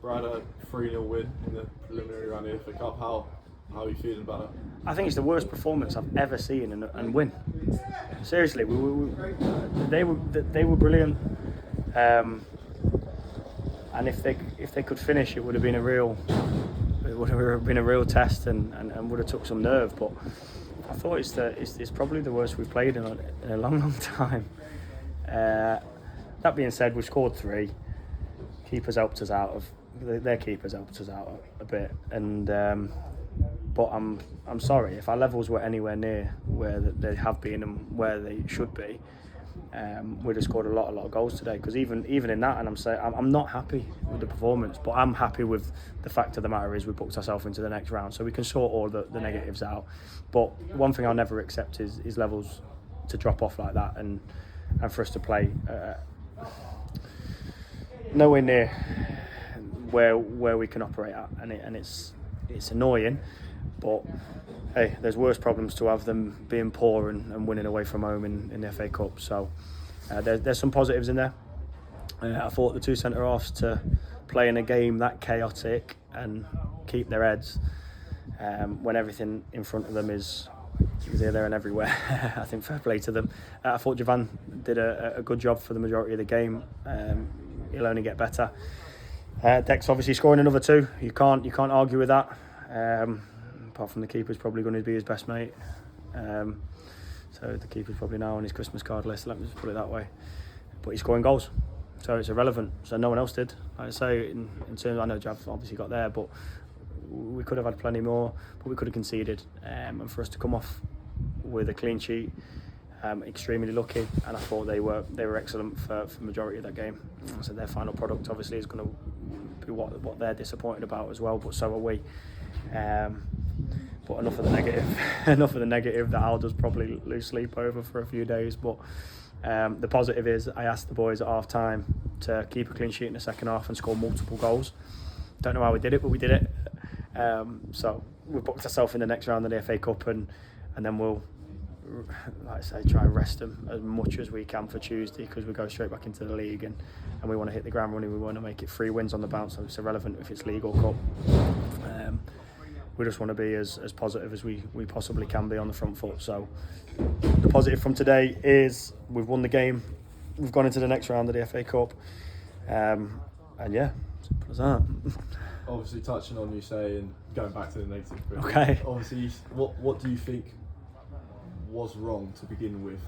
Brad, a 3-0 win in the preliminary round of the FA Cup. How are you feeling about it? I think it's the worst performance I've ever seen and win. Seriously, they were brilliant, and if they could finish, it would have been a real test and would have took some nerve. But I thought it's probably the worst we've played in a long time. That being said, we scored 3. Keepers helped us out their keepers helped us out a bit, and but I'm sorry if our levels were anywhere near where they have been and where they should be. We'd have scored a lot of goals today, because even in that, and I'm not happy with the performance, but I'm happy with the fact of the matter is we booked ourselves into the next round, so we can sort all the negatives out. But one thing I'll never accept is levels to drop off like that, and for us to play nowhere near where we can operate at, and it's annoying. But hey, there's worse problems to have than being poor and winning away from home in the FA Cup. So there's some positives in there. I thought the 2 centre-halves to play in a game that chaotic and keep their heads when everything in front of them is here, there and everywhere. I think fair play to them. I thought Javan did a good job for the majority of the game. He'll only get better. Dex obviously scoring another 2. You can't argue with that. Apart from the keeper's probably going to be his best mate. So the keeper's probably now on his Christmas card list, let me just put it that way. But he's scoring goals, so it's irrelevant. So no one else did. Like I say, in terms, I know Jav obviously got there, but we could have had plenty more, but we could have conceded. And for us to come off with a clean sheet, extremely lucky, and I thought they were excellent for the majority of that game. So their final product obviously is going to be what they're disappointed about as well, but so are we. But enough of the negative that Al does probably lose sleep over for a few days. But the positive is I asked the boys at half time to keep a clean sheet in the second half and score multiple goals. Don't know how we did it, but we did it. So we booked ourselves in the next round of the FA Cup, and then we'll, like I say, try and rest them as much as we can for Tuesday, because we go straight back into the league and we want to hit the ground running. We want to make it 3 wins on the bounce, so it's irrelevant if it's league or cup. We just want to be as positive as we possibly can be on the front foot. So the positive from today is we've won the game, we've gone into the next round of the FA Cup, and yeah, simple as that. Obviously, touching on you saying going back to the negative. Okay. Obviously, what do you think was wrong to begin with?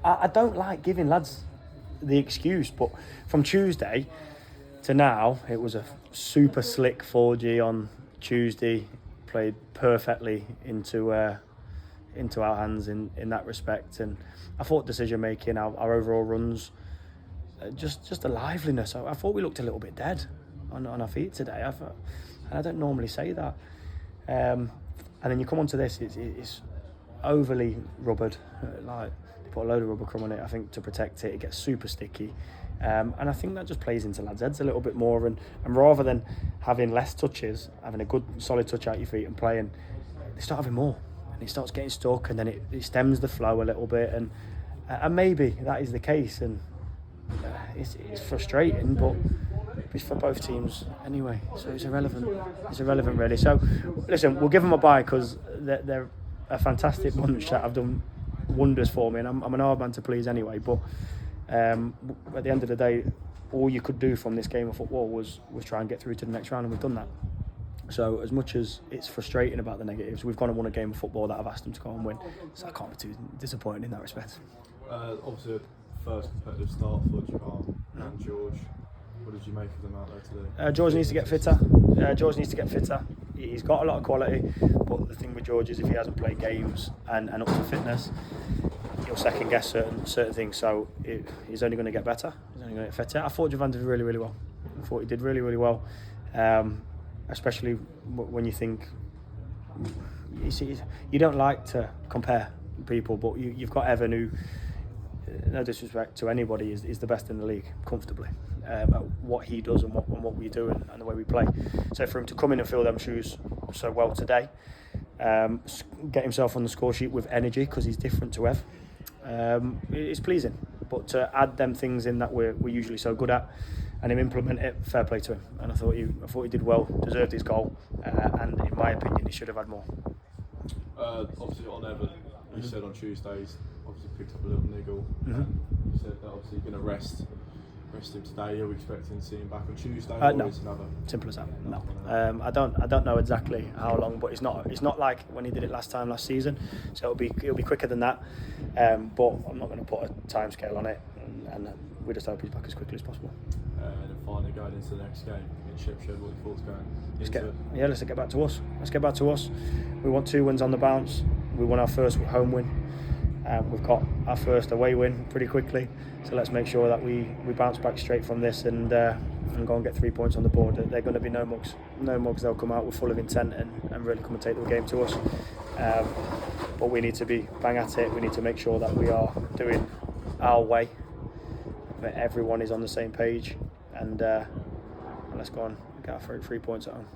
I don't like giving lads the excuse, but from Tuesday to now, it was a super slick 4G on Tuesday, played perfectly into our hands in that respect, and I thought decision making, our overall runs, just the liveliness. I thought we looked a little bit dead on our feet today. I don't normally say that, and then you come onto this, it's overly rubbered, like they put a load of rubber crumb on it, I think, to protect it. It gets super sticky. And I think that just plays into lads' heads a little bit more, and rather than having less touches, having a good solid touch out your feet and playing, they start having more, and it starts getting stuck, and then it stems the flow a little bit, and maybe that is the case, and it's frustrating, but it's for both teams anyway, so it's irrelevant really. So listen, we'll give them a bye, because they're a fantastic bunch that have done wonders for me, and I'm an hard man to please anyway, but at the end of the day, all you could do from this game of football was try and get through to the next round, and we've done that. So as much as it's frustrating about the negatives, we've gone and won a game of football that I've asked them to go and win, so I can't be too disappointed in that respect. Obviously, a first competitive start for Japan and George. What did you make of them out there today? George needs to get fitter. He's got a lot of quality, but the thing with George is if he hasn't played games and up to fitness, he'll second guess certain things. So he's only going to get better. He's only going to get fitter. I thought Javan did really, really well. I thought he did really, really well, especially when you think, you see, you don't like to compare people, but you've got Evan, who, no disrespect to anybody, is the best in the league comfortably at what he does and what we do and the way we play. So for him to come in and fill them shoes so well today, get himself on the score sheet with energy, because he's different to Ev, it's pleasing. But to add them things in that we're usually so good at, and him implement it, fair play to him. And I thought he did well, deserved his goal, and in my opinion, he should have had more. Obviously on Evan, you said on Tuesdays, obviously picked up a little niggle. And you said that obviously you're going to rest him today. Are we expecting to see him back on Tuesday? Or No, is another... simple as that. No, I don't know exactly how long, but it's not like when he did it last season. So it'll be quicker than that. But I'm not going to put a timescale on it, and we just hope he's back as quickly as possible. And then finally going into the next game in Shipshed, what your thoughts going? Let's get back to us. Let's get back to us. We want 2 wins on the bounce. We won our first home win. We've got our first away win pretty quickly. So let's make sure that we bounce back straight from this and go and get 3 points on the board. They're going to be no mugs. No mugs. They'll come out with full of intent and really come and take the game to us. But we need to be bang at it. We need to make sure that we are doing our way, that everyone is on the same page, and let's go on and get our 3 points at home.